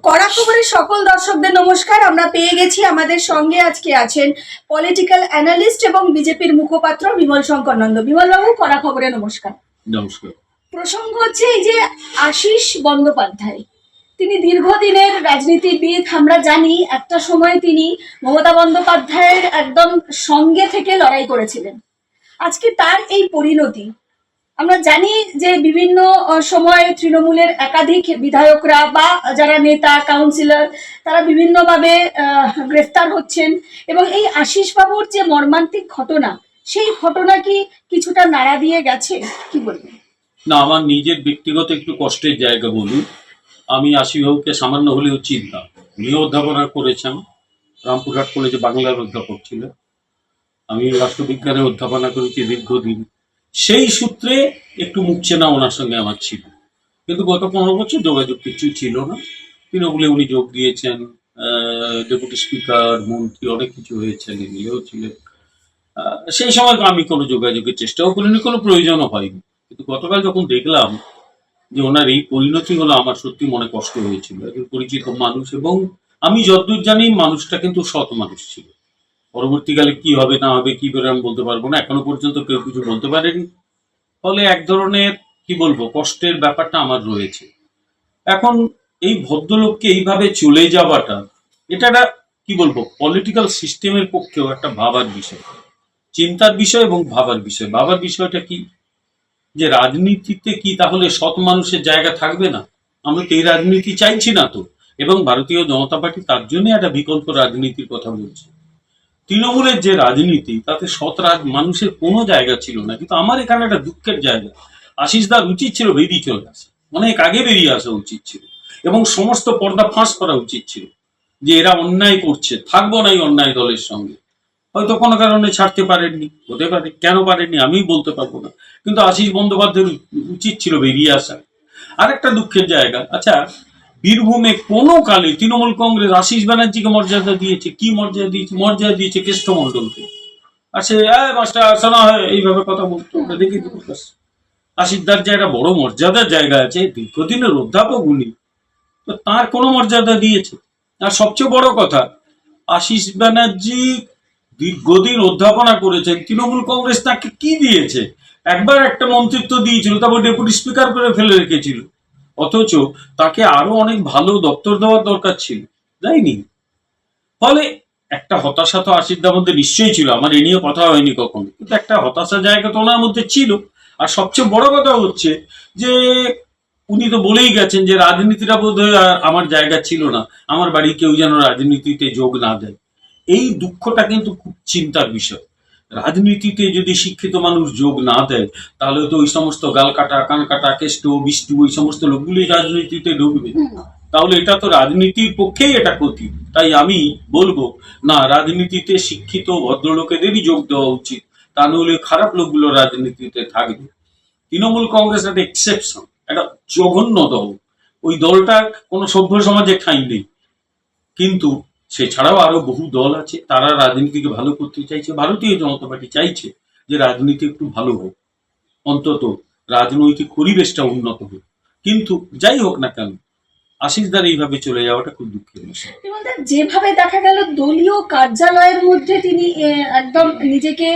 কড়া খবরের সকল দর্শকদের নমস্কার। আমরা পেয়ে গেছি, আমাদের সঙ্গে আজকে আছেন পলিটিক্যাল অ্যানালিস্ট এবং বিজেপির মুখপাত্র বিমল শঙ্কর নন্দ। বিমল বাবু, কড়া খবরে নমস্কার। নমস্কার। প্রসঙ্গ হচ্ছে এই যে আশিস বন্দ্যোপাধ্যায়, তিনি দীর্ঘদিনের রাজনীতিবিদ। আমরা জানি একটা সময় তিনি মমতা বন্দ্যোপাধ্যায়ের একদম সঙ্গে থেকে লড়াই করেছিলেন। আজকে তার এই পরিণতি, আমরা জানি যে বিভিন্ন সময় তৃণমূলের একাধিক বিধায়করা বা যারা নেতা কাউন্সিলর তারা বিভিন্নভাবে গ্রেফতার হচ্ছেন, এবং এই আশিস বাবুর যে মর্মান্তিক ঘটনা, সেই ঘটনা কি কিছুটা নাড়া দিয়ে গেছে, কি বলবেন? না, আমার নিজের ব্যক্তিগত একটু কষ্টের জায়গা বলুন। আমি আশিস বাবুকে সামান্য হলেও চিনতাম। উনিও অধ্যাপনা করেছেন, রামপুরহাট কলেজে বাংলার অধ্যাপক ছিলেন। আমি রাষ্ট্রবিজ্ঞানে অধ্যাপনা করেছি দীর্ঘদিন। সেই সূত্রে একটু মুখ চেনা ওনার সঙ্গে আমার ছিল, কিন্তু গত 15 বছর যোগাযোগ কিছুই ছিল না। তৃণমূলে উনি যোগ দিয়েছেন, ডেপুটি স্পিকার, মন্ত্রী, অনেক কিছু হয়েছেন, এমএলএও ছিলেন। সেই সময় আমি কোনো যোগাযোগের চেষ্টাও করিনি, কোনো প্রয়োজনও হয়নি। কিন্তু গতকাল যখন দেখলাম যে ওনার এই পরিণতি হলো, আমার সত্যি মনে কষ্ট হয়েছিল। একজন পরিচিত মানুষ, এবং আমি যতদূর জানি মানুষটা কিন্তু সৎ মানুষ ছিল। পরবর্তীকালে কি হবে না হবে কি করে আমি বলতে পারবো না, এখনো পর্যন্ত কেউ কিছু বলতে পারেনি। ফলে এক ধরনের কি বলবো কষ্টের ব্যাপারটা আমার রয়েছে। এখন এই ভদ্রলোককে এইভাবে চলে যাওয়াটা, এটা একটা কি বলবো পলিটিক্যাল সিস্টেমের পক্ষেও একটা ভাবার বিষয়, চিন্তার বিষয় এবং ভাবার বিষয়। ভাবার বিষয়টা কি, যে রাজনীতিতে কি তাহলে সৎ মানুষের জায়গা থাকবে না? আমরা তো এই রাজনীতি চাইছি না তো। এবং ভারতীয় জনতা পার্টি তার জন্য একটা বিকল্প রাজনীতির কথা বলছে। তৃণমূলের যে রাজনীতি, তাতে সৎ মানুষের কোনো জায়গা ছিল না। কিন্তু আমার এখানে একটা দুঃখের জায়গা, আশিস দার উচিত ছিল বেরিয়ে চলে আসা, অনেক আগে বেরিয়ে আসা উচিত ছিল, এবং সমস্ত পর্দা ফাঁস করা উচিত ছিল যে এরা অন্যায় করছে, থাকবো না এই অন্যায় দলের সঙ্গে। হয়তো কোনো কারণে ছাড়তে পারেননি, হতে পারে, কেন পারেননি আমি বলতে পারবো না। কিন্তু আশিস বন্দ্যোপাধ্যায়ের উচিত ছিল বেরিয়ে আসা। আরেকটা দুঃখের জায়গা, আচ্ছা বীরভূমে কোনো কালে তৃণমূল কংগ্রেস আশিস ব্যানার্জিকে মর্যাদা দিয়েছে? কি মর্যাদা দিয়েছে? মর্যাদা দিয়েছে কেষ্টমণ্ডলকে। আর সে মাস্টার শোনা হয় এইভাবে কথা বলতো, আমরা দেখি। আশিস দার যে একটা বড় মর্যাদার জায়গা আছে, দীর্ঘদিনের অধ্যাপক উনি, তো তার কোনো মর্যাদা দিয়েছে? আর সবচেয়ে বড় কথা, আশিস ব্যানার্জি দীর্ঘদিন অধ্যাপনা করেছেন, তৃণমূল কংগ্রেস তাকে কি দিয়েছে? একবার একটা মন্ত্রিত্ব দিয়েছিল, তারপর ডেপুটি স্পিকার করে ফেলে রেখেছিল। অথচ তাকে আরো অনেক ভালো দপ্তর দেওয়ার দরকার ছিল, দেয়নি। ফলে একটা হতাশা তো আশিসদার মধ্যে নিশ্চয়ই ছিল, আমার এ নিয়ে কথা হয়নি কখনো, কিন্তু একটা হতাশা জায়গা তো ওনার মধ্যে ছিল। আর সবচেয়ে বড় কথা হচ্ছে যে উনি তো বলেই গেছেন যে রাজনীতিটা বোধহয় আমার জায়গা ছিল না, আমার বাড়ি কেউ যেন রাজনীতিতে যোগ না দেয়। এই দুঃখটা কিন্তু খুব চিন্তার বিষয়। রাজনীতিতে যদি শিক্ষিত মানুষ যোগ না দেয়, তাহলে তো ওই সমস্ত গাল কাটা, কান কাটা, কেষ্ট, বিষ্টু, ওই সমস্ত লোকগুলি রাজনীতিতে ঢুকবে। তাহলে এটা তো রাজনীতির পক্ষেই এটা ক্ষতি। তাই আমি বলবো, না, রাজনীতিতে শিক্ষিত ভদ্রলোকেদেরই যোগ দেওয়া উচিত, তা নইলে খারাপ লোকগুলো রাজনীতিতে থাকবে। তৃণমূল কংগ্রেস একটা এক্সেপশন, একটা জঘন্য দল। ওই দলটার কোনো সভ্য সমাজে ঠাঁই নেই। কিন্তু সে ছাড়াও আরো বহু দল আছে, তারা রাজনীতিকে ভালো করতে চাইছে। ভারতীয় জনতা পার্টি চাইছে যে রাজনীতি একটু ভালো হোক, অন্তত রাজনৈতিক পরিবেশটা উন্নত হোক। কিন্তু যাই হোক না কেন, আশিস দার এইভাবে চলে যাওয়াটা খুব দুঃখের বিষয়। যেভাবে দেখা গেল দলীয় কার্যালয়ের মধ্যে তিনি একদম নিজেকে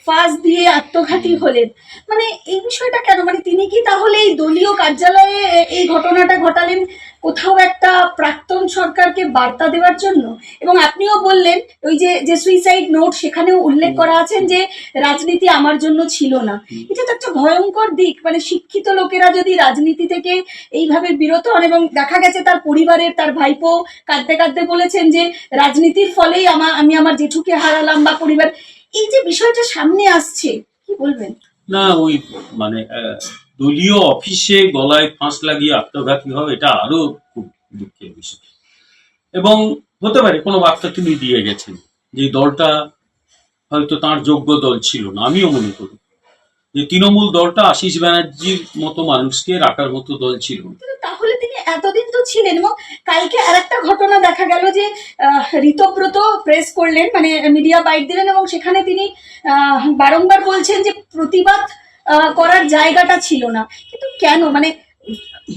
ফাঁস দিয়ে আত্মঘাতী হলেন, মানে এই বিষয়টা কেন? মানে তিনি কি তাহলে এই দলীয় কার্যালয়ে এই ঘটনাটা ঘটালেন কোথাও একটা প্রাক্তন সরকারকে বার্তা দেওয়ার জন্য? এবং আপনিও বললেন ওই যে সুইসাইড নোট, সেখানেও উল্লেখ করা আছেন যে রাজনীতি আমার জন্য ছিল না। এটা তো একটা ভয়ঙ্কর দিক। মানে শিক্ষিত লোকেরা যদি রাজনীতি থেকে এইভাবে বিরত হন, এবং দেখা গেছে তার পরিবারের, তার ভাইপো কাঁদতে কাঁদতে বলেছেন যে রাজনীতির ফলেই আমি আমার জেঠুকে হারালাম বা পরিবার, এই যে বিষয়টা সামনে আসছে, কি বলবেন? না, ওই মানে দলীয় অফিসে গলায় ফাঁস লাগিয়ে আত্মঘাতী হবে, এটা আরো খুব দুঃখের বিষয়। এবং হতে পারে কোনো বার্তা তিনি দিয়ে গেছেন যে দলটা হয়তো তার যোগ্য দল ছিল না। আমিও মনে করি যে তৃণমূল দলটা আশিস ব্যানার্জির মতো মানুষকে রাখার মতো দল ছিল না। তাহলে তিনি এতদিন তো ছিলেন। এবং কালকে আরেকটা ঘটনা দেখা গেল যে ঋতব্রত প্রেস করলেন, মানে মিডিয়া বাইট দিলেন, এবং সেখানে তিনি বারংবার বলছেন যে প্রতিবাদ করার জায়গাটা ছিল না। কিন্তু কেন? মানে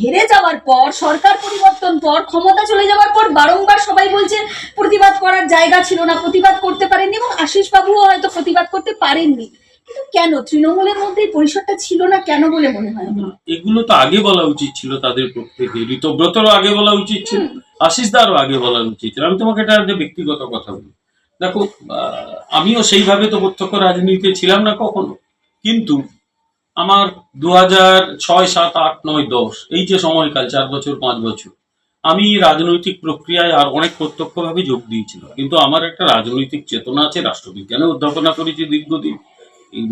হেরে যাওয়ার পর, সরকার পরিবর্তন পর, ক্ষমতা চলে যাওয়ার পর বারংবার সবাই বলছে প্রতিবাদ করার জায়গা ছিল না, প্রতিবাদ করতে পারেননি, এবং আশিস বাবুও হয়তো প্রতিবাদ করতে পারেননি। কিন্তু কেন তৃণমূলের মধ্যে এই পরিসরটা ছিল না কেন বলে মনে হয়? এগুলো তো আগে বলা উচিত ছিল তাদের প্রত্যেকে, ঋতব্রতরও আগে বলা উচিত ছিল, আশিস দারও আগে বলা উচিত ছিল। আমি তোমাকে এটা একটা ব্যক্তিগত কথা বলি, দেখো আমিও সেইভাবে তো প্রত্যক্ষ রাজনীতিতে ছিলাম না কখনো, কিন্তু আমার 2006, 7, 8, 9, 10 এই যে সময়কাল 4 বছর 5 বছর আমি রাজনৈতিক প্রক্রিয়ায় আর অনেক প্রত্যক্ষভাবে যোগ দিয়েছিলাম। কিন্তু আমার একটা রাজনৈতিক চেতনা আছে, রাষ্ট্রবিজ্ঞানে অধ্যাপনা করেছি দীর্ঘদিন। এই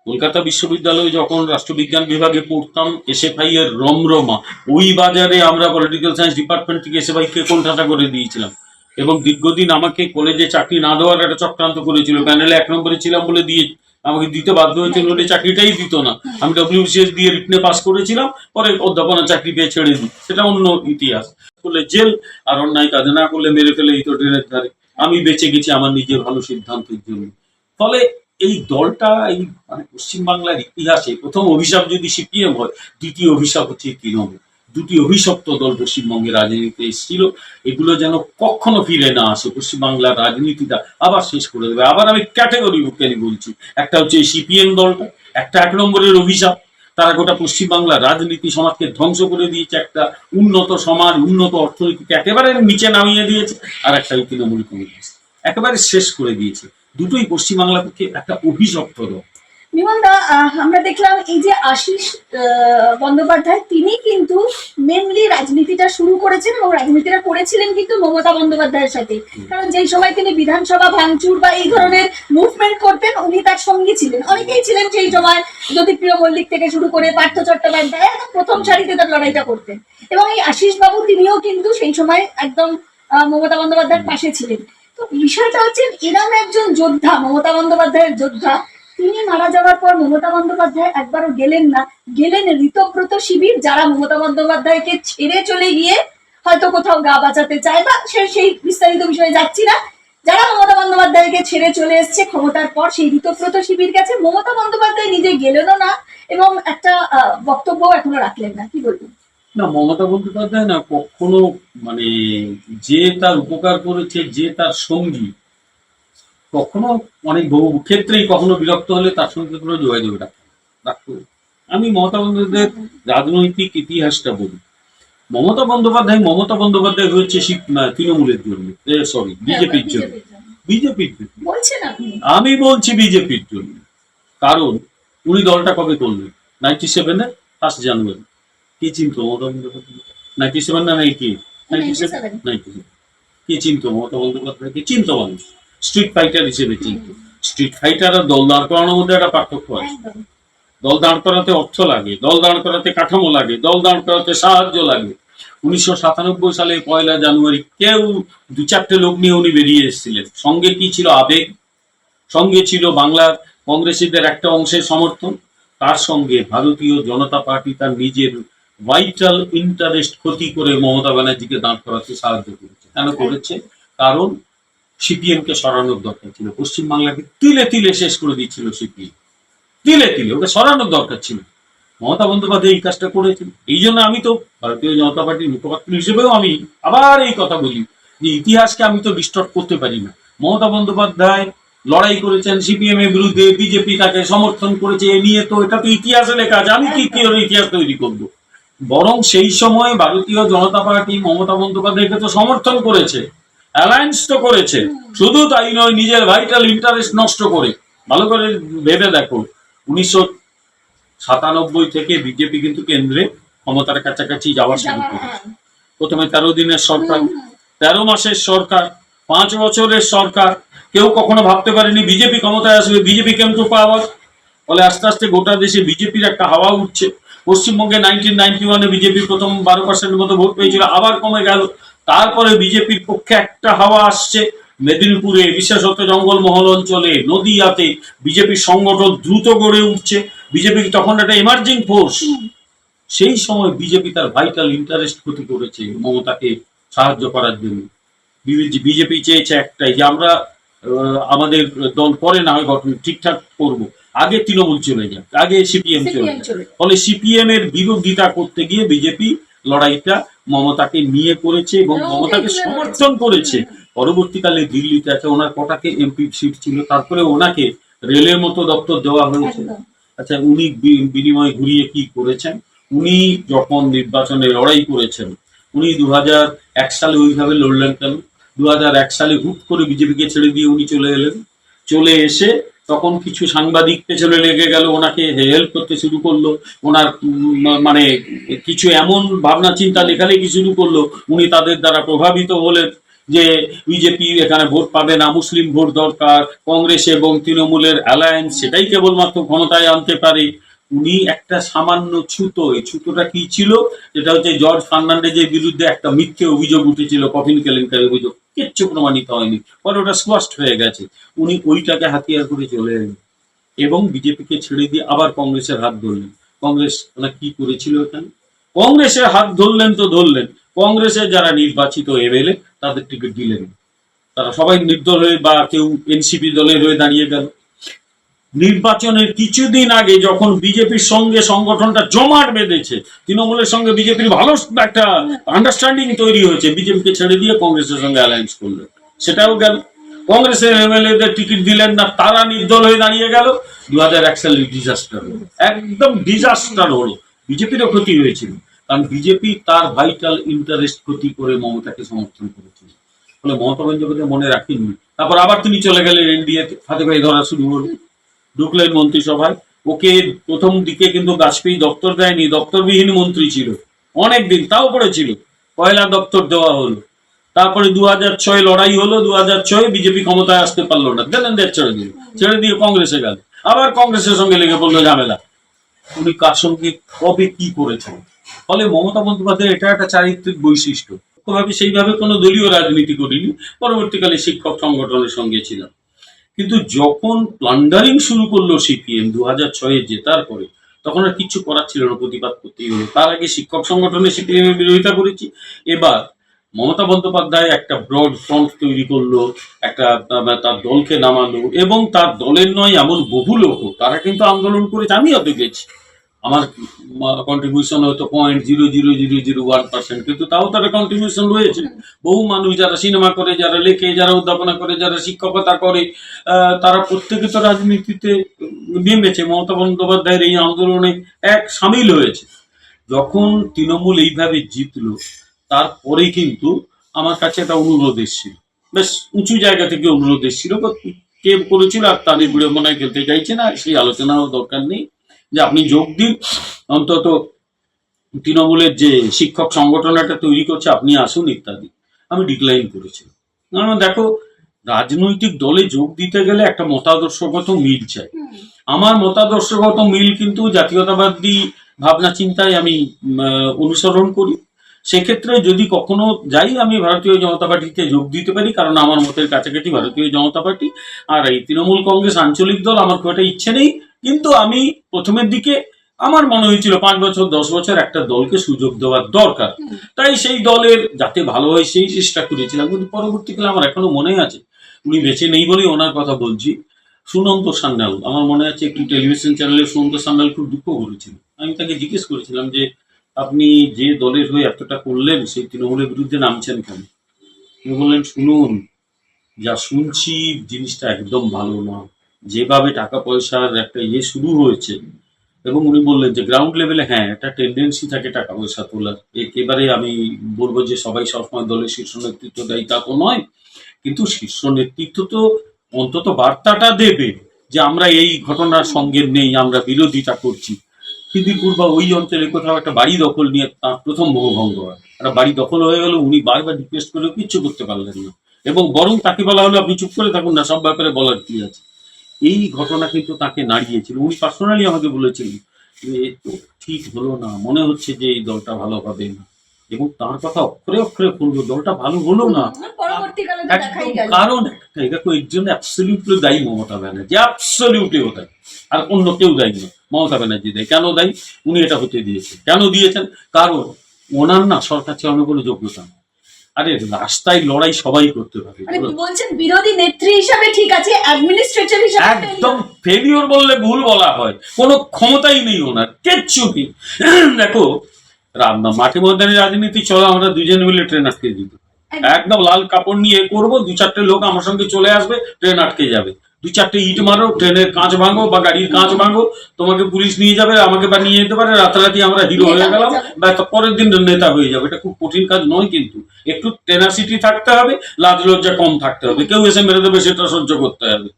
কলকাতা বিশ্ববিদ্যালয়ে যখন রাষ্ট্রবিজ্ঞান বিভাগে পড়তাম, এসএফআই এর রমরমা, ওই বাজারে আমরা পলিটিক্যাল সায়েন্স ডিপার্টমেন্ট থেকে এসএফআই কে কোণঠাসা করে দিয়েছিলাম, এবং দীর্ঘদিন আমাকে কলেজে চাকরি না দেওয়ার একটা চক্রান্ত করেছিল। প্যানেলে 1 নম্বরে ছিলাম বলে দিয়ে আমাকে দিতে বাধ্য হয়েছে, নইলে চাকরিটাই দিত না। আমি ডব্লিউবিসিএস দিয়ে রিটনে পাস করেছিলাম, পরে অধ্যাপনা চাকরি পেয়ে ছেড়ে দিই, সেটা অন্য ইতিহাস। করলে জেল, আর অন্যায় কাজ না করলে মেরে ফেলে এই তো ড্রেনের ধারে। আমি বেঁচে গেছি আমার নিজের ভালো সিদ্ধান্তের জন্য। ফলে এই দলটা এই মানে পশ্চিমবাংলার ইতিহাসে প্রথম অভিশাপ যদি সিপিএম হয়, দ্বিতীয় অভিশাপ হচ্ছে তৃণমূল। দুটি অভিশপ্ত দল পশ্চিমবঙ্গের রাজনীতিতে এসেছিল, এগুলো যেন কখনো ফিরে না আসে। পশ্চিমবাংলার রাজনীতিটা আবার শেষ করে দেবে। আবার আমি ক্যাটেগরি বুকেনি বলছি, একটা হচ্ছে এই সিপিএম দলটা, একটা 1 নম্বরের অভিশাপ। তারা গোটা পশ্চিমবাংলার রাজনীতি সমাজকে ধ্বংস করে দিয়েছে, একটা উন্নত সমাজ, উন্নত অর্থনীতিকে একেবারে নিচে নামিয়ে দিয়েছে। আর একটা তৃণমূল কংগ্রেস একেবারে শেষ করে দিয়েছে। দুটোই পশ্চিমবাংলার পক্ষে একটা অভিশপ্ত দল। বিমলদা, আমরা দেখলাম এই যে আশিস বন্দ্যোপাধ্যায়, তিনি কিন্তু মেনলি রাজনীতিটা শুরু করেছেন এবং রাজনীতিটা করেছিলেন কিন্তু মমতা বন্দ্যোপাধ্যায়ের সাথে। কারণ যেই সময় তিনি বিধানসভা ভাঙচুর বা এই ধরনের মুভমেন্ট করতেন, উনি তার সঙ্গী ছিলেন, অনেকেই ছিলেন সেই সময়, জ্যোতিপ্রিয় মল্লিক থেকে শুরু করে পার্থ চট্টোপাধ্যায় একদম প্রথম সারিতে তার লড়াইটা করতেন। এবং এই আশিস বাবু তিনিও কিন্তু সেই সময় একদম মমতা বন্দ্যোপাধ্যায়ের পাশে ছিলেন। তো বিষয়টা হচ্ছে, এরকম একজন যোদ্ধা, মমতা বন্দ্যোপাধ্যায়ের যোদ্ধা, তিনি মারা যাওয়ার পর মমতা বন্দ্যোপাধ্যায় একবারও গেলেন না, গেলেন ঋতব্রত শিবির, যারা মমতা বন্দ্যোপাধ্যায়কে ছেড়ে চলে গিয়ে হয়তো কোথাও গা বাঁচাতে চায়, বা সেই বিস্তারিত বিষয়ে যাচ্ছি না। যারা মমতা বন্দ্যোপাধ্যায়কে ছেড়ে চলে এসছে ক্ষমতার পর, সেই ঋতব্রত শিবির গেছে, মমতা বন্দ্যোপাধ্যায় নিজে গেলেনও না এবং একটা বক্তব্য এখনো রাখলেন না। কি বলবেন? না, মমতা বন্দ্যোপাধ্যায় না কখনো মানে যে তার উপকার করেছে, যে তার সঙ্গী, কখনো অনেক বহু ক্ষেত্রেই কখনো বিরক্ত হলে তার সঙ্গে কোনো যোগাযোগ রাখতো। আমি মমতা বন্দ্যোপাধ্যায়ের রাজনৈতিক ইতিহাসটা বলি। মমতা বন্দ্যোপাধ্যায় হয়েছে তৃণমূলের জন্য, সরি বিজেপির জন্য। বলছেন আপনি? আমি বলছি বিজেপির জন্য। কারণ উনি দলটা কবে করলেন? 97-এ 1 জানুয়ারি। কে চিনত মমতা বন্দ্যোপাধ্যায়? 97 না 98? 97। কে চিনত মমতা বন্দ্যোপাধ্যায়কে? চিনত মানুষ, স্ট্রিট ফাইটার হিসেবে চিনত। স্ট্রিট ফাইটার আর দল দাঁড় করানোর মধ্যে একটা পার্থক্য আছে। দল দাঁড় করাতে অর্থ লাগে, দল দাঁড় করাতে কাঠামো লাগে, দল দাঁড় করাতে সাহায্য লাগে। 1997 সালে 1 জানুয়ারি কেউ 2-4টে লোক নিয়ে উনি বেরিয়ে এসেছিলেন। সঙ্গে কি ছিল? আবেগ। সঙ্গে ছিল বাংলার কংগ্রেসীদের একটা অংশের সমর্থন। তার সঙ্গে ভারতীয় জনতা পার্টি তার নিজের ভাইটাল ইন্টারেস্ট ক্ষতি করে মমতা ব্যানার্জিকে দাঁড় করাতে সাহায্য করেছে। কেন করেছে? কারণ সিপিএম কে সরানোর দরকার ছিল। পশ্চিমবাংলাকে তিলে তিলে শেষ করে দিচ্ছিল সিপিএম, তিলে তিলে। ওকে সরানোর দরকার ছিল। মমতা বন্দ্যোপাধ্যায় এই কাজটা করেছেন। এই জন্য আমি তো ভারতীয় জনতা পার্টির মুখপাত্র হিসেবেও আমি আবার এই কথা বলি যে ইতিহাসকে আমি তো ডিস্টর্ব করতে পারি না। মমতা বন্দ্যোপাধ্যায় লড়াই করেছেন সিপিএম এর বিরুদ্ধে, বিজেপি তাকে সমর্থন করেছে, এ নিয়ে তো এটা তো ইতিহাসে লেখা আছে। আমি কি ইতিহাস তৈরি করবো? বরং সেই সময় ভারতীয় জনতা পার্টি মমতা বন্দ্যোপাধ্যায়কে তো সমর্থন করেছে, অ্যালায়েন্স তো করেছে। শুধু তাই নয়, নিজের ভাইটাল ইন্টারেস্ট নষ্ট করে। ভালো করে ভেবে দেখো, 1997 থেকে বিজেপি কিন্তু কেন্দ্রে ক্ষমতার কাছাকাছি যাওয়া শুরু করেছে। প্রথমে 13 দিনের সরকার, 13 মাসের সরকার, 5 বছরের সরকার। কেউ কখনো ভাবতে পারেনি বিজেপি ক্ষমতায় আসবে, বিজেপি কিন্তু পাওয়ার। ফলে আস্তে আস্তে গোটা দেশে বিজেপির একটা হাওয়া উঠছে। পশ্চিমবঙ্গে 1991-এ বিজেপি প্রথম 12% মতো ভোট পেয়েছিল, আবার কমে গেল। তারপরে বিজেপির পক্ষে একটা হাওয়া আসছে। মেদিনীপুরে, বিশেষত জঙ্গলমহল অঞ্চলে, নদিয়াতে বিজেপির সংগঠন দ্রুত গড়ে উঠছে। বিজেপি তখন একটা এমার্জিং ফোর্স। সেই সময় বিজেপি তার ভাইটাল ইন্টারেস্ট ক্ষতি করেছে মমতাকে সাহায্য করার জন্য। বিজেপি চেয়েছে একটাই, যে আমরা আমাদের দল পরে না হয় গঠন ঠিকঠাক করবো, আগে তৃণমূল চলে যাক, আগে সিপিএম চলে যাক। ফলে সিপিএম এর বিরোধিতা করতে গিয়ে বিজেপি লড়াইটা মমতাকে নিয়ে করেছে এবং মমতাকে সমর্থন করেছে। পরবর্তীকালে দিল্লিতে আছে, ওনার কটাকে এমপি সিট ছিল, তারপরে ওনাকে রেলের মতো দপ্তর দেওয়া হয়েছে। আচ্ছা, উনি বিনিময় ঘুরিয়ে কি করেছেন? উনি যখন নির্বাচনে লড়াই করেছেন, উনি 2001 সালে ওইভাবে লড়লেন কেন? 2001 সালে হুট করে বিজেপিকে ছেড়ে দিয়ে উনি চলে এলেন। চলে এসে তখন কিছু সাংবাদিক পেছনে লেগে গেল, ওনাকে হেল্প করতে শুরু করলো, ওনার মানে কিছু এমন ভাবনা চিন্তা লেখালেখি শুরু করলো, উনি তাদের দ্বারা প্রভাবিত হলেন যে বিজেপি এখানে ভোট পাবে না, মুসলিম ভোট দরকার, কংগ্রেস এবং তৃণমূলের অ্যালায়েন্স সেটাই কেবলমাত্র ক্ষমতায় আনতে পারে। উনি একটা সামান্য ছুতো, এই ছুতোটা কি ছিল? যেটা হচ্ছে জর্জ ফার্নান্ডেজের বিরুদ্ধে একটা মিথ্যে অভিযোগ উঠেছিল, কফিন কেলেঙ্কারি অভিযোগ, কিচ্ছু প্রমাণিত হয়নি, পরে ওটা স্পষ্ট হয়ে গেছে। উনি ওইটাকে হাতিয়ার করে চলে এলেন এবং বিজেপিকে ছেড়ে দিয়ে আবার কংগ্রেসের হাত ধরলেন। কংগ্রেস ওনার কি করেছিল এখানে? কংগ্রেসের হাত ধরলেন তো ধরলেন, কংগ্রেসের যারা নির্বাচিত এমএলএ তাদের টিকিট দিলেন, তারা সবাই নির্দল হয়ে বা কেউ এনসিপি দলের হয়ে দাঁড়িয়ে গেল। নির্বাচনের কিছুদিন আগে যখন বিজেপির সঙ্গে সংগঠনটা জমাট বেঁধেছে, তৃণমূলের সঙ্গে বিজেপির ভালো একটা আন্ডারস্ট্যান্ডিং তৈরি হয়েছে, বিজেপিকে ছেড়ে দিয়ে কংগ্রেসের সঙ্গে অ্যালায়েন্স করলেন, সেটাও গেল। কংগ্রেসের এমএলএদের টিকিট দিলেন না, তারা নির্দল হয়ে দাঁড়িয়ে গেল। 2001 সালে ডিজাস্টার হলো, একদম ডিজাস্টার হলো, বিজেপিরও ক্ষতি হয়েছিল, কারণ বিজেপি তার ভাইটাল ইন্টারেস্ট ক্ষতি করে মমতাকে সমর্থন করেছিল। ফলে মমতা বন্দ্যোপাধ্যায় মনে রাখেননি, তারপর আবার তিনি চলে গেলেন এনডিএতে, হাতে পায়ে ধরা শুরু হলো, ঢুকলেন মন্ত্রিসভায়। ওকে প্রথম দিকে কিন্তু বাজপেয়ী দপ্তর দেয়নি, দপ্তরবিহীন মন্ত্রী ছিল অনেকদিন, তাও পড়েছিল, পয়লা দপ্তর দেওয়া হলো। তারপরে 2006 লড়াই হলো, 2006 বিজেপি ক্ষমতায় আসতে পারলো না, দেন ছেড়ে দিল, ছেড়ে দিয়ে কংগ্রেসে গেল, আবার কংগ্রেসের সঙ্গে লেগে পড়লো ঝামেলা। উনি কার সঙ্গে কবে কি করেছেন? ফলে মমতা বন্দ্যোপাধ্যায় এটা একটা চারিত্রিক বৈশিষ্ট্য। ভাবে সেইভাবে কোনো দলীয় রাজনীতি করিনি, পরবর্তীকালে শিক্ষক সংগঠনের সঙ্গে ছিলাম। কিন্তু যখন প্লান্ডারিং শুরু করলো সিপিএম 2006 জেতার পরে, তখন আর কিচ্ছু করার ছিল না, প্রতিবাদ করতেই হলো। তার আগে শিক্ষক সংগঠনে সিপিএম এর বিরোধিতা করেছি, এবার মমতা বন্দ্যোপাধ্যায় একটা ব্রড ফ্রন্ট তৈরি করলো, একটা তার দলকে নামালো, এবং তার দলের নয় এমন বহু লোক তারা কিন্তু আন্দোলন করেছে, আমিও তো গেছি, আমার কন্ট্রিবিউশন হয়তো 0.00001%, কিন্তু তাও তার কন্ট্রিবিউশন রয়েছে। বহু মানুষ যারা সিনেমা করে, যারা লেখে, যারা উদ্যাপনা করে, যারা শিক্ষকতা করে, তারা প্রত্যেকে তো রাজনীতিতে নেমেছে, মমতা বন্দ্যোপাধ্যায়ের এই আন্দোলনে সামিল হয়েছে। যখন তৃণমূল এইভাবে জিতলো, তারপরে কিন্তু আমার কাছে একটা অনুরোধ এসেছিল, বেশ উঁচু জায়গা থেকে অনুরোধ এসেছিল, কে করেছিল আর তাদের বিড়ম্বনায় খেলতে চাইছে না, সেই আলোচনারও দরকার নেই, যে আপনি যোগ দিন, অন্তত তৃণমূলের যে শিক্ষক সংগঠনটা তৈরি করছে আপনি আসুন ইত্যাদি। আমি ডিক্লাইন করেছিলাম, কারণ দেখো, রাজনৈতিক দলে যোগ দিতে গেলে একটা মতাদর্শগত মিল চাই। আমার মতাদর্শগত মিল কিন্তু জাতীয়তাবাদী ভাবনা চিন্তায় আমি অনুসরণ করি। সেক্ষেত্রে যদি কখনো যাই, আমি ভারতীয় জনতা পার্টিতে যোগ দিতে পারি, কারণ আমার মতের কাছাকাছি ভারতীয় জনতা পার্টি। আর এই তৃণমূল কংগ্রেস আঞ্চলিক দল আমার খুব একটা ইচ্ছে নেই, কিন্তু আমি প্রথমের দিকে আমার মনে হয়েছিল 5 বছর 10 বছর একটা দলকে সুযোগ দেওয়ার দরকার, তাই সেই দলের যাতে ভালো হয় সেই চেষ্টা করেছিলাম। কিন্তু পরবর্তীকালে আমার এখনো মনে আছে, উনি বেঁচে নেই বলেই ওনার কথা বলছি, সুনন্ত সান্যাল, আমার মনে আছে একটি টেলিভিশন চ্যানেলে সুনন্ত সান্যাল খুব দুঃখ করেছিল। আমি তাকে জিজ্ঞেস করেছিলাম যে আপনি যে দলের হয়ে এতটা করলেন, সেই তৃণমূলের বিরুদ্ধে নামছেন কেন? তিনি বললেন, শুনুন, যা শুনছি জিনিসটা একদম ভালো না, যেভাবে টাকা পয়সার একটা শুরু হয়েছে, এবং উনি বললেন যে গ্রাউন্ড লেভেলে হ্যাঁ একটা টেন্ডেন্সি থাকে টাকা পয়সা তোলার, একেবারে আমি বলবো যে সবাই সবসময় দলের শীর্ষ নেতৃত্ব দেয় তা তো নয়, কিন্তু শীর্ষ নেতৃত্ব তো অন্তত বার্তাটা দেবে যে আমরা এই ঘটনার সঙ্গে নেই, আমরা বিরোধিতা করছি। খিদিরপুর বা ওই অঞ্চলে কোথাও একটা বাড়ি দখল নিয়ে তার প্রথম মোহভঙ্গ হয়, একটা বাড়ি দখল হয়ে গেল, উনি বারবার রিকোয়েস্ট করেও কিচ্ছু করতে পারলেন না, এবং বরং তাকে বলা হলো আপনি চুপ করে থাকুন না, সব ব্যাপারে বলার কি আছে। এই ঘটনা কিন্তু তাকে নাড়িয়েছিল, উনি পার্সোনালি আমাকে বলেছিলেন যে ঠিক হলো না, মনে হচ্ছে যে এই দলটা ভালো হবে না, এবং তার কথা অক্ষরে অক্ষরে বলবো, দলটা ভালো হলো না। কারণ একটাই, দেখো, এর জন্য অ্যাবসলিউটলি দায়ী মমতা ব্যানার্জি, অ্যাবসলিউটলি ওটাই, আর অন্য কেউ দায়ী না, মমতা ব্যানার্জি দেয়। কেন দায়ী? উনি এটা হতে দিয়েছেন। কেন দিয়েছেন? কারণ ওনার না সরকার চালানোর কোনো যোগ্যতা নেই। আরে রাস্তায় লড়াই সবাই করতে পারে, বলছেন বিরোধী নেত্রী হিসাবে ঠিক আছে, অ্যাডমিনিস্ট্রেটর হিসাবে একদম ফেলিওর বললে ভুল বলা হয়, কোনো ক্ষমতাই নেই ওনার, কিচ্ছু নেই। দেখো, মাঠে ময়দানে রাজনীতি চলো, আমরা দুজনে মিলে ট্রেন আটকে দিত, একদম লাল কাপড় নিয়ে করবো, দু চারটে লোক আমার সঙ্গে চলে আসবে, ট্রেন আটকে যাবে, দু চারটে ইট মারো, ট্রেনের কাঁচ ভাঙো বা গাড়ির কাঁচ ভাঙো, তোমাকে পুলিশ নিয়ে যাবে, আমাকে বা নিয়ে যেতে পারে, রাতারাতি আমরা হিরো হয়ে গেলাম, বা পরের দিন নেতা হয়ে যাবে। এটা খুব কঠিন কাজ নয়, কিন্তু একটু টেনাসিটি থাকতে হবে, লাজ লজ্জা কম থাকতে হবে, কেউ এসে মেরে দেবে সেটা সহ্য করতে হবে।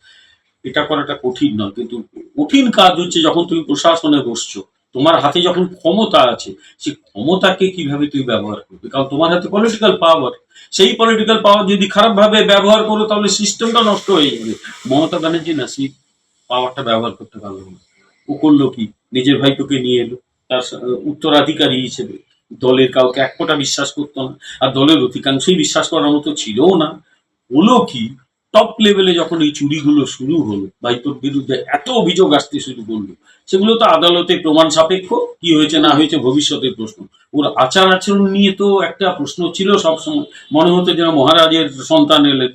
এটা করাটা কঠিন নয়, কিন্তু কঠিন কাজ হচ্ছে যখন তুমি প্রশাসনে বসছো, তোমার হাতে যখন ক্ষমতা আছে, সেই ক্ষমতাকে কিভাবে তুমি ব্যবহার করবে, কারণ তোমার হাতে পলিটিক্যাল পাওয়ার, সেই পলিটিক্যাল পাওয়ার যদি খারাপ ভাবে ব্যবহার করো তাহলে সিস্টেমটা নষ্ট হয়ে যাবে। মমতা ব্যানার্জি না সেই পাওয়ারটা ব্যবহার করতে পারলো না। ও করলো কি, নিজের ভাইপোকে নিয়ে এলো তার উত্তরাধিকারী হিসেবে, দলের কাউকে এক ফোঁটা বিশ্বাস করতো না, আর দলের অধিকাংশই বিশ্বাস করার মতো ছিলও না। হলো কি, টপ লেভেলে যখন এই চুরিগুলো শুরু হলো, ভাইপোর বিরুদ্ধে এত অভিযোগ আসতে শুরু করলো, সেগুলো তো আদালতে প্রমাণ সাপেক্ষ, কি হয়েছে না হয়েছে ভবিষ্যতের প্রশ্ন। ওর আচার আচরণ নিয়ে তো একটা প্রশ্ন ছিল সবসময়, মনে হতো যেন মহারাজের সন্তান এলেন,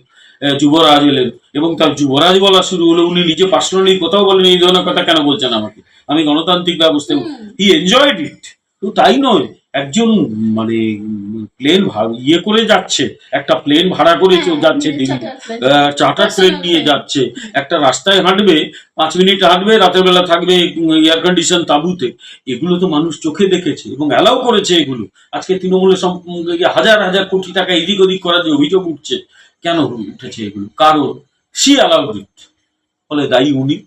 যুবরাজ এলেন, এবং তার যুবরাজ বলা শুরু হলো, উনি নিজে পার্সোনালি কোথাও বলেন এই ধরনের কথা কেন বলছেন আমাকে, আমি গণতান্ত্রিক ব্যবস্থা, হি এনজয়েড ইট। তো তাই নয়, একজন মানে প্লেন ইয়ে করে যাচ্ছে, একটা প্লেন ভাড়া করে যাচ্ছে দিল্লি, চার্টার ট্রেন নিয়ে যাচ্ছে, একটা রাস্তায় হাঁটবে, 5 মিনিট হাঁটবে, রাতের বেলা থাকবে এয়ার কন্ডিশন তাঁবুতে, এগুলো তো মানুষ চোখে দেখেছে এবং অ্যালাউ করেছে এগুলো। আজকে তৃণমূলের হাজার হাজার কোটি টাকা এদিক ওদিক করার যে অভিযোগ উঠছে, কেন উঠেছে এগুলো, কারণ সি অ্যালাউড ইট। ফলে দায়ী উনি।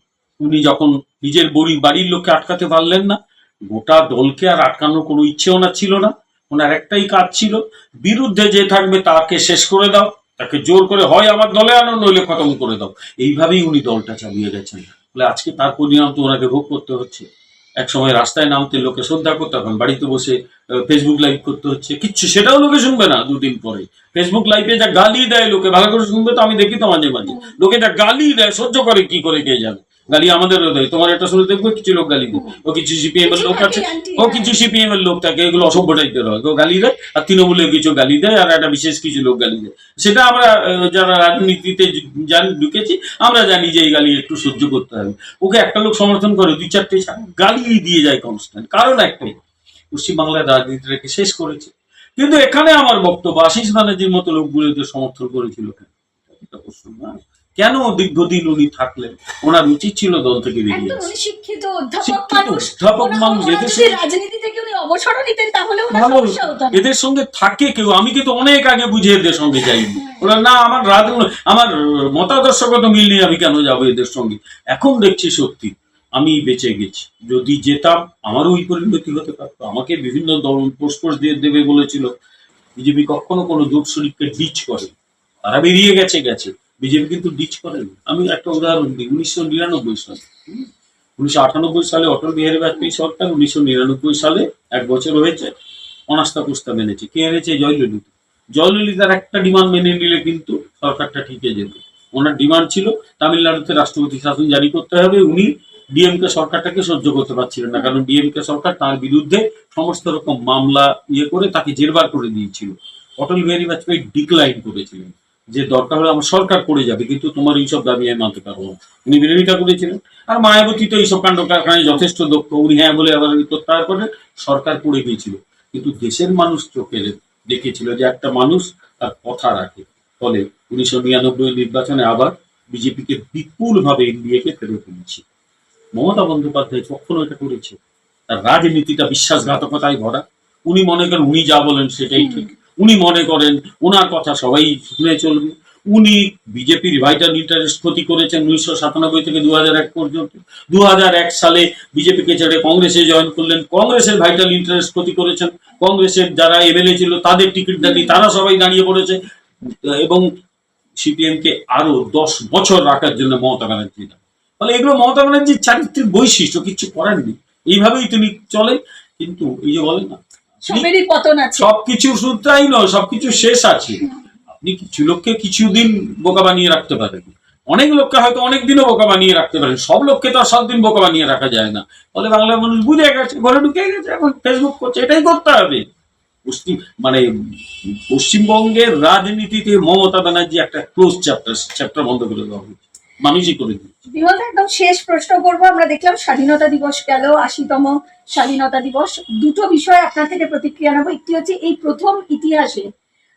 উনি যখন নিজের বাড়ির লোককে আটকাতে পারলেন না, গোটা দলকে আর আটকানোর কোনো ইচ্ছেও না ছিল না। ওনার একটাই কাজ ছিল, বিরুদ্ধে যে থাকবে তাকে শেষ করে দাও, তাকে জোর করে হয় আমার দলে আনো, নইলে খতম করে দাও। এইভাবেই উনি দলটা চালিয়ে গেছেন। ফলে আজকে তার পরিণাম তো ওনাকে ভোগ করতে হচ্ছে। এক সময় রাস্তায় নামতে লোকে শ্রদ্ধা করতে, এখন বাড়িতে বসে ফেসবুক লাইভ করতে হচ্ছে, কিচ্ছু সেটাও লোকে শুনবে না। দুদিন পরে ফেসবুক লাইভে যা গালি দেয় লোকে, ভালো করে শুনবে তো, আমি দেখি তো মাঝে মাঝে লোকে যা গালি দেয়, সহ্য করে কি করে কে যাবে। গালি আমাদেরও দেয়, তোমার এটা শুনে দেখবো কিছু লোক গালি দেয়, ও কিছু সিপিএম এর লোক আছে, ও কিছু সিপিএম এর লোক থাকে, এগুলো অসভ্য টাইপের হয়, কেউ গালি দেয়, আর তৃণমূলে কিছু গালি দেয়, আর একটা বিশেষ কিছু লোক গালি দেয়। সেটা আমরা যারা রাজনীতিতে ঢুকেছি আমরা জানি যে এই গালি একটু সহ্য করতে হবে। ওকে একটা লোক সমর্থন করে, 2-4টে গালি দিয়ে যায় কনস্ট্যান্ট, কারণ একটাই, পশ্চিমবাংলার রাজনীতিটাকে শেষ করেছে। কিন্তু এখানে আমার বক্তব্য, আশিস ব্যানার্জির মতো লোকগুলোকে সমর্থন করেছিল কেন, এটা প্রশ্ন না? কেন দীর্ঘদিন উনি থাকলেন? ওনার উচিত ছিল দল থেকে বেরিয়ে আসা। শিক্ষিত অধ্যাপক মানুষ, রাজনীতি থেকে উনি অবসরও নিতেন তাহলে ভালো, এদের সঙ্গে থাকে কেউ, আমি কিন্তু অনেক আগে বুঝে এদের সঙ্গে যাইনি। ওরা না, আমার মতাদর্শগত মিল নেই, আমি কেন যাবো এদের সঙ্গে। এখন দেখছি সত্যি আমি বেঁচে গেছি, যদি যেতাম আমারও ওই পরিণতি হতে পারতো। আমাকে বিভিন্ন দল পোস্ট দিয়ে দেবে বলেছিল, বিজেপি কখনো কোনো জোট শরীফকে ডিচ করে, তারা বেরিয়ে গেছে, বিজেপি কিন্তু ডিচ করেনি। আমি একটা উদাহরণ দিই, 1999 সালে, 1998 সালে অটল বিহারী বাজপেয়ী সরকার, 1999 সালে 1 বছর হয়েছে, অনাস্থা প্রস্তাব এনেছে। কে এনেছে? জয়ললিতা। জয়ললিতার একটা ডিমান্ড মেনে নিলে কিন্তু সরকারটা টিকে যেত। ওনার ডিমান্ড ছিল তামিলনাড়ুতে রাষ্ট্রপতি শাসন জারি করতে হবে। উনি ডিএমকে সরকারটাকে সহ্য করতে পারছিলেন না, কারণ ডিএমকে সরকার তার বিরুদ্ধে সমস্ত রকম মামলা করে তাকে জেরবার করে দিয়েছিল। অটল বিহারী বাজপেয়ী ডিক্লাইন করেছিলেন যে দরকার হলে আমার সরকার পড়ে যাবে, কিন্তু তোমার এইসব দাবি আমি মানতে পারবো না। উনি বিরোধিতা করেছিলেন। আর মায়াবতী তো এইসব কাণ্ড কারখানায় যথেষ্ট দক্ষ, উনি হ্যাঁ বলে আবার প্রত্যাহার করে, সরকার পড়ে গিয়েছিল। কিন্তু দেশের মানুষ চোখে দেখেছিল যে একটা মানুষ তার কথা রাখে। ফলে 1999 নির্বাচনে আবার বিজেপিকে বিপুল ভাবে এনডিএকে ফেরত এনেছে। মমতা বন্দ্যোপাধ্যায় কখনো এটা করেছে? তার রাজনীতিটা বিশ্বাসঘাতকতায় ভরা। উনি মনে করেন উনি যা বলেন সেটাই ঠিক, উনি মনে করেন ওনার কথা সবাই শুনে চলবে। উনি বিজেপির ভাইটাল ইন্টারেস্ট ক্ষতি করেছেন 1997 থেকে 2001 পর্যন্ত। 2001 সালে বিজেপিকে ছেড়ে কংগ্রেসে জয়েন করলেন, কংগ্রেসের ভাইটাল ইন্টারেস্ট ক্ষতি করেছেন। কংগ্রেসের যারা এমএলএ ছিল তাদের টিকিট দেননি, তারা সবাই দাঁড়িয়ে পড়েছে, এবং সিপিএম কে আরো 10 বছর রাখার জন্য মমতা ব্যানার্জি। ফলে এগুলো মমতা ব্যানার্জির চারিত্রিক বৈশিষ্ট্য, কিছু করেন নেই, এইভাবেই তিনি চলে। কিন্তু এই যে বলেন না, সবকিছু সূত্রাই নয়, সবকিছু শেষ আছে। আপনি কিছু লোককে কিছুদিন বোকা বানিয়ে রাখতে পারেন, অনেক লোককে হয়তো অনেক দিনও বোকা বানিয়ে রাখতে পারেন, সব লোককে তো আর সব দিন বোকা বানিয়ে রাখা যায় না। ফলে বাংলার মানুষ বুঝে গেছে, ঘরে ঢুকে গেছে, এখন ফেসবুক করছে, এটাই করতে হবে। পশ্চিমবঙ্গের রাজনীতিতে মমতা ব্যানার্জি একটা ক্লোজ চ্যাপ্টার বন্ধ করে দেওয়া হয়েছে। মানুষই করে দিচ্ছে। বিমল দা, একদম শেষ প্রশ্ন করবো। আমরা দেখলাম স্বাধীনতা দিবস গেল, 80তম স্বাধীনতা দিবস। দুটো বিষয় আপনার থেকে প্রতিক্রিয়া নেবো। একটি হচ্ছে এই প্রথম ইতিহাসে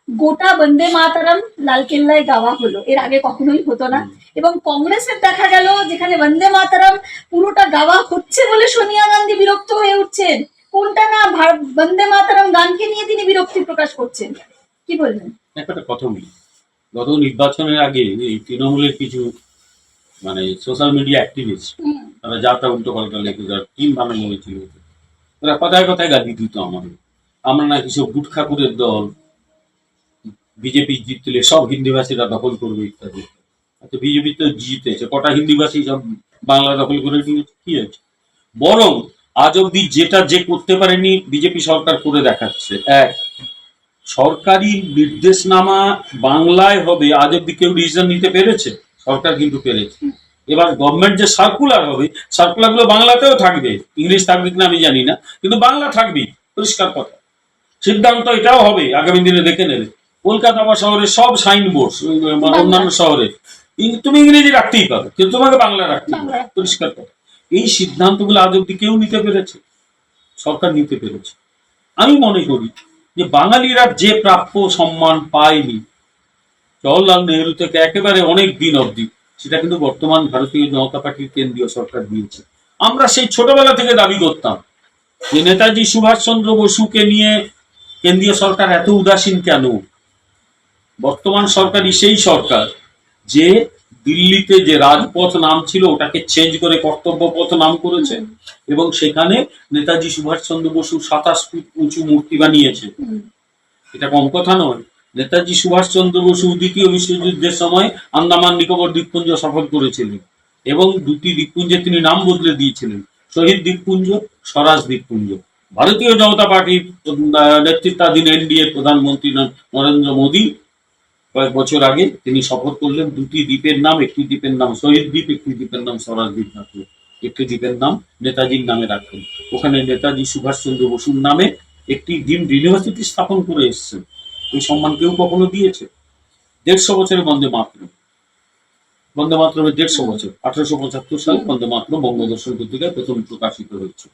গোটা বন্দে মাতারাম লালকেল্লায় গাওয়া হলো, এর আগে কখনোই হতো না। এবং কংগ্রেসের দেখা গেল যেখানে বন্দে মাতারাম পুরোটা গাওয়া হচ্ছে বলে সোনিয়া গান্ধী বিরক্ত হয়ে উঠছেন, কোনটা না বন্দে মাতারাম গানকে নিয়ে তিনি বিরক্তি প্রকাশ করছেন, কি বলবেন? একটা কথা বলি, গত নির্বাচনের আগে এই তৃণমূলের কিছু মানে সোশ্যাল মিডিয়া অ্যাক্টিভিস্ট, তারা যা তা উল্টো পাল্টা লেখে, যার টিম বানানো হয়েছিল, তারা কথায় কথায় গালি দিত আমাদের। আমরা নাকি সব গুটখাকুরের দল, বিজেপি জিতলে সব হিন্দিভাষীরা দখল করবে ইত্যাদি। আচ্ছা, বিজেপি তো জিতেছে, কটা হিন্দিভাষী সব বাংলা দখল করে নিয়েছে, কি হয়েছে? বরং আজ অব্দি যেটা যে করতে পারেনি বিজেপি সরকার করে দেখাচ্ছে। এক, সরকারি নির্দেশনামা বাংলায় হবে, আজ অব্দি কেউ ডিসিশন নিতে পেরেছে? সরকার কিন্তু পেরেছে। এবার গভর্নমেন্ট যে সার্কুলার হবে, সার্কুলারগুলো বাংলাতেও থাকবে, ইংলিশ থাকবে কিনা আমি জানি না, কিন্তু বাংলা থাকবেই, পরিষ্কার কথা। সিদ্ধান্ত এটাও হবে আগামী দিনে, দেখে নেবে কলকাতা বা শহরে সব সাইনবোর্ড, অন্যান্য শহরে তুমি ইংরেজি রাখতেই পারো, কিন্তু তোমাকে বাংলা রাখতে হবে, পরিষ্কার কথা। এই সিদ্ধান্তগুলো আজ অব্দি কেউ নিতে পেরেছে? সরকার নিতে পেরেছে। আমি মনে করি যে বাঙালিরা যে প্রাপ্য সম্মান পায়নি জওহরলাল নেহরু থেকে একেবারে অনেক দিন অবধি, সেটা কিন্তু বর্তমান ভারতীয় জনতা পার্টির কেন্দ্রীয় সরকার দিয়েছে। আমরা সেই ছোটবেলা থেকে দাবি করতাম যে নেতাজি সুভাষচন্দ্র বসুকে নিয়ে কেন্দ্রীয় সরকার এত উদাসীন কেন? বর্তমান সরকারই সেই সরকার যে দিল্লিতে যে রাজপথ নাম ছিল ওটাকে চেঞ্জ করে কর্তব্য পথ নাম করেছে, এবং সেখানে নেতাজি সুভাষচন্দ্র বসু 27 ফুট উঁচু মূর্তি বানিয়েছে। এটা কম কথা নয়। নেতাজি সুভাষচন্দ্র বসু দ্বিতীয় বিশ্বযুদ্ধের সময় আন্দামান নিকোবর দ্বীপপুঞ্জ সফর করেছিলেন, এবং দুটি দ্বীপপুঞ্জে তিনি নাম বদলে দিয়েছিলেন, শহীদ দ্বীপপুঞ্জ, স্বরাজ দ্বীপপুঞ্জ। ভারতীয় জনতা পার্টির নেতৃত্বাধীন এনডিএ প্রধানমন্ত্রী নরেন্দ্র মোদী কয়েক বছর আগে তিনি সফর করলেন, দুটি দ্বীপের নাম, একটি দ্বীপের নাম শহীদ দ্বীপ, একটি দ্বীপের নাম স্বরাজ দ্বীপ রাখলেন, একটি দ্বীপের নাম নেতাজির নামে রাখলেন। ওখানে নেতাজি সুভাষচন্দ্র বসুর নামে একটি ডিমড ইউনিভার্সিটি স্থাপন করে এসছেন। এই সম্মান কেউ কখনো দিয়েছে? 150 বছরের বন্দে মাতরম, বন্দে মাতরমের 150 বছর, 1875 সালে বন্দে মাতরম বঙ্গদর্শন পত্রিকায় প্রথম প্রকাশিত হয়েছে।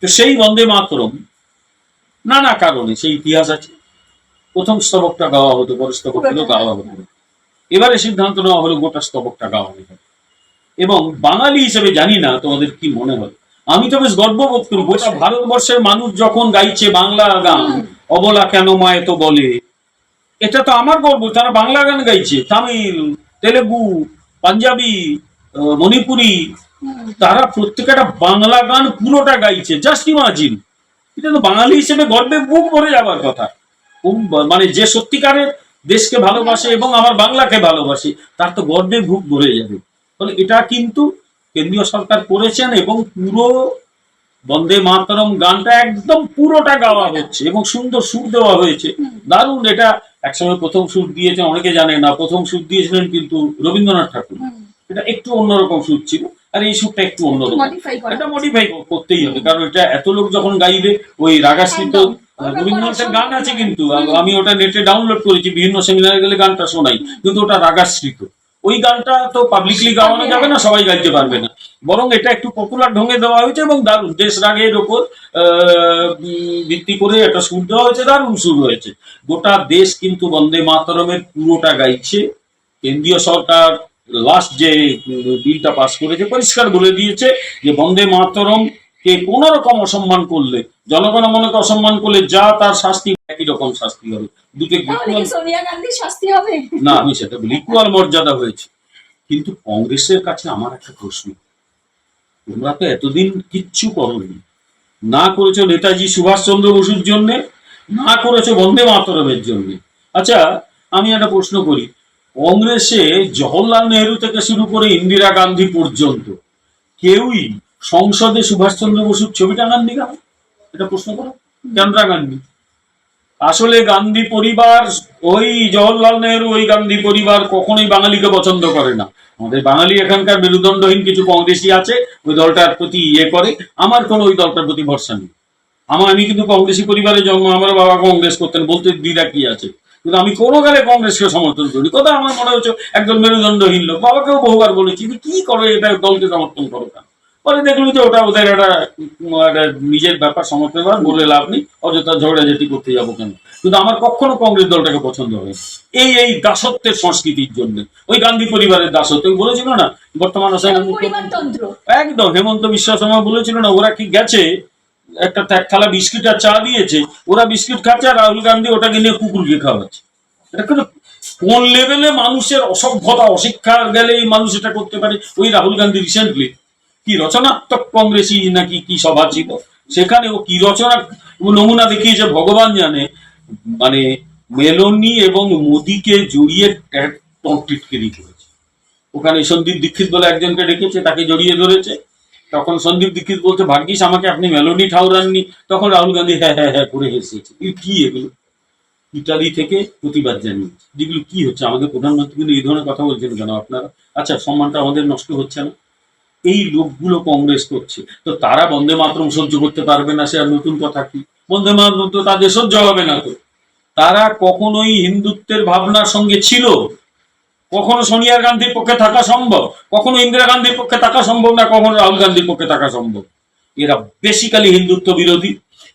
তো সেই বন্দে মাতরম নানা কারণে, সেই ইতিহাস আছে, প্রথম স্তবকটা গাওয়া হতো, পরে স্তবকগুলো গাওয়া হতো। এবারে সিদ্ধান্ত নেওয়া হলো গোটা স্তবকটা গাওয়া হবে। এবং বাঙালি হিসেবে জানি না তোমাদের কি মনে হয়, আমি তো বেশ গর্ববোধ করি, গোটা ভারতবর্ষের মানুষ যখন গাইছে বাংলা গান, অবলা কেন মায় তো বলে, এটা তো আমার গর্ব। তারা বাংলা গান গাইছে, তামিল, তেলেগু, পাঞ্জাবি, মণিপুরি, তারা প্রত্যেকটা বাংলা গান পুরোটা গাইছে। জাস্ট ইমাজিন, এটা তো বাঙালি হিসেবে গর্বে বুক ভরে যাবার কথা। মানে যে সত্যিকারের দেশকে ভালোবাসে এবং আমার বাংলাকে ভালোবাসে, তার তো গর্বে বুক ভরে যাবে। ফলে এটা কিন্তু কেন্দ্রীয় সরকার করেছেন, এবং পুরো বন্দে মাতরম গানটা একদম পুরোটা গাওয়া হচ্ছে, এবং সুন্দর সুর দেওয়া হয়েছে, দারুণ। এটা একসময় প্রথম সুর দিয়েছেন, অনেকে জানে না, প্রথম সুর দিয়েছিলেন কিন্তু রবীন্দ্রনাথ ঠাকুর। এটা একটু অন্যরকম সুর ছিল, আর এই সুরটা একটু অন্যরকম, এটা মডিফাই করতেই হবে, কারণ এটা এত লোক যখন গাইবে, ওই রাগাশ্রিত রবীন্দ্রনাথের গান আছে, কিন্তু আমি ওটা নেটে ডাউনলোড করেছি, বিভিন্ন সেমিনারে গেলে গানটা শোনাই, কিন্তু ওটা রাগাশ্রিত। ওই গানটা তো পাবলিকলি গাওয়ানো যাবে না, সবাই গাইতে পারবে না, বরং এটা একটু পপুলার ঢঙে দেওয়া হয়েছে, এবং দারুণ দেশ রাগের ওপর ভিত্তি করে একটা সুর দেওয়া হয়েছে, দারুণ সুর হয়েছে। গোটা দেশ কিন্তু বন্দে মাতরমের পুরোটা গাইছে। কেন্দ্রীয় সরকার লাস্ট যে বিলটা পাস করেছে পরিষ্কার বলে দিয়েছে যে বন্দে মাতরম কে কোন রকম অসম্মান করলে, জনগণ মনেকে অসম্মান করলে যা তার শাস্তি একই রকম শাস্তি হবে। দুটো সোনিয়া গান্ধীর শাস্তি হবে না, আমি সেটা বলি, ইকুয়াল মর্যাদা হয়েছে। কিন্তু কংগ্রেসের কাছে আমার একটা প্রশ্ন, তোমরা তো এতদিন কিচ্ছু করোনি, না করেছো নেতাজি সুভাষচন্দ্র বসুর জন্য, না করেছো বন্দে মাতরমের জন্য। আচ্ছা, আমি একটা প্রশ্ন করি, কংগ্রেসে জওহরলাল নেহরু থেকে শুরু করে ইন্দিরা গান্ধী পর্যন্ত কেউই সংসদে সুভাষচন্দ্র বসুর ছবি টাঙাননি কেন? এটা প্রশ্ন করো, কেন টাঙাননি? আসলে গান্ধী পরিবার, ওই জওহরলাল নেহরু, ওই গান্ধী পরিবার কখনোই বাঙালিকে পছন্দ করে না। আমাদের বাঙালি এখানকার মেরুদণ্ডহীন কিছু কংগ্রেসই আছে, ওই দলটার প্রতি ইয়ে করে। আমার কোনো ওই দলটার প্রতি ভরসা নেই। আমি কিন্তু কংগ্রেসি পরিবারে জন্ম, আমার বাবা কংগ্রেস করতেন, বলতে দ্বিধা কি আছে? কিন্তু আমি কোনো কালে কংগ্রেসকে সমর্থন করি। কোথাও আমার মনে হচ্ছে একজন মেরুদণ্ডহীন লোক। বাবাকেও বহুবার বলেছি যে কি করো, এটা দলকে সমর্থন করো কেন? পরে দেখলো যে ওটা ওদের একটা নিজের ব্যাপার, সমর্থন বলে লাভ নেই, অযথা ঝগড়াঝাটি করতে যাবো কেন। কিন্তু আমার কখনো কংগ্রেস দলটাকে পছন্দ হয় এই দাসত্বের সংস্কৃতির জন্য, ওই গান্ধী পরিবারের দাসত্ব বলেছিল না বর্তমান পরিবারতন্ত্র। একদম হেমন্ত বিশ্ব শর্মা বলেছিল না, ওরা কি গেছে একটা থালা বিস্কিট আর চা দিয়েছে, ওরা বিস্কিট খাচ্ছে আর রাহুল গান্ধী ওটাকে নিয়ে কুকুরকে খাওয়াচ্ছে। এটা কোন লেভেলে মানুষের অসভ্যতা অশিক্ষা গেলে এই মানুষ এটা করতে পারে। ওই রাহুল গান্ধী রিসেন্টলি কি রচনাত্মক কংগ্রেসী নাকি কি সভা ছিল, সেখানে ও কি রচনা নমুনা দেখিয়েছে ভগবান জানে। মানে মেলোনি এবং মোদিকে জড়িয়ে টিটকিরি করেছে। ওখানে সন্দীপ দীক্ষিত বলে একজনকে ডেকেছে, তাকে জড়িয়ে ধরেছে। তখন সন্দীপ দীক্ষিত বলছে ভাগ্যিস আমাকে আপনি মেলোনি ঠাউরাননি। তখন রাহুল গান্ধী হ্যাঁ হ্যাঁ হ্যাঁ করে হেসেছে। কি এগুলো? ইটালি থেকে প্রতিবাদ জানিয়েছে। যেগুলো কি হচ্ছে? আমাদের প্রধানমন্ত্রী কিন্তু এই ধরনের কথা বলছেন কেন আপনারা? আচ্ছা, সম্মানটা আমাদের নষ্ট হচ্ছে না? এই লোকগুলো কংগ্রেস করছে, তো তারা বন্দে মাতরম সহ্য করতে পারবে না, সে আর নতুন কথা কি? বন্দে মাতরম তো তাদের সহ্য হবে না। তো তারা কখনোই হিন্দুত্বের ভাবনার সঙ্গে ছিল? কখনো সোনিয়া গান্ধীর পক্ষে থাকা সম্ভব, কখনো ইন্দিরা গান্ধীর পক্ষে থাকা সম্ভব না, কখনো রাহুল গান্ধীর পক্ষে থাকা সম্ভব। এরা বেসিক্যালি হিন্দুত্ব বিরোধী,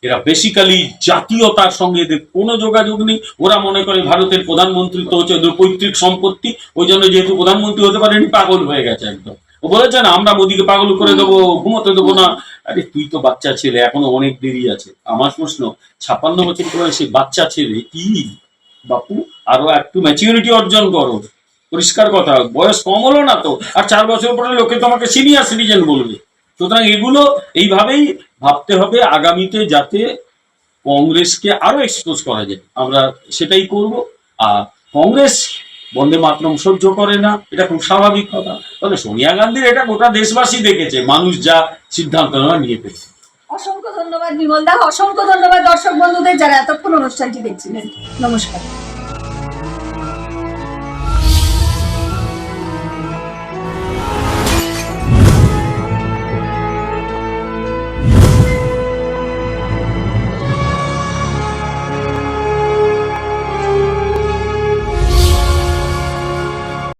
এরা বেসিক্যালি জাতীয়তার সঙ্গে এদের কোনো যোগাযোগ নেই। ওরা মনে করে ভারতের প্রধানমন্ত্রী তো হচ্ছে ওদের পৈতৃক সম্পত্তি, ওই জন্য যেহেতু প্রধানমন্ত্রী হতে পারেনি পাগল হয়ে গেছে একদম। ও বলেছে না আমরা মোদীকে পাগল করে দেবো, ঘুমোতে দেবো না। আরে তুই তো বাচ্চা ছেলে, এখনো অনেক দেরি আছে। আমার প্রশ্ন, 56 বছর বয়সে বাচ্চা ছেলে কি বাপু? আরো একটু ম্যাচিউরিটি অর্জন করো। পরিষ্কার কথা, বয়স কম হলো না তো, আর 4 বছর পরে লোকে তোমাকে সিনিয়র সিটিজেন বলবে। সুতরাং এগুলো এইভাবেই ভাবতে হবে আগামীতে, যাতে কংগ্রেসকে আরো এক্সপোজ করা যায়, আমরা সেটাই করব। আর কংগ্রেস বন্দে মাতরম সহ্য করে না, এটা খুব স্বাভাবিক কথা। তবে সোনিয়া গান্ধীর এটা গোটা দেশবাসী দেখেছে, মানুষ যা সিদ্ধান্ত নিয়ে ফেলছে। অসংখ্য ধন্যবাদ বিমল দা, অসংখ্য ধন্যবাদ দর্শক বন্ধুদের যারা এতক্ষণ অনুষ্ঠানটি দেখছিলেন। নমস্কার।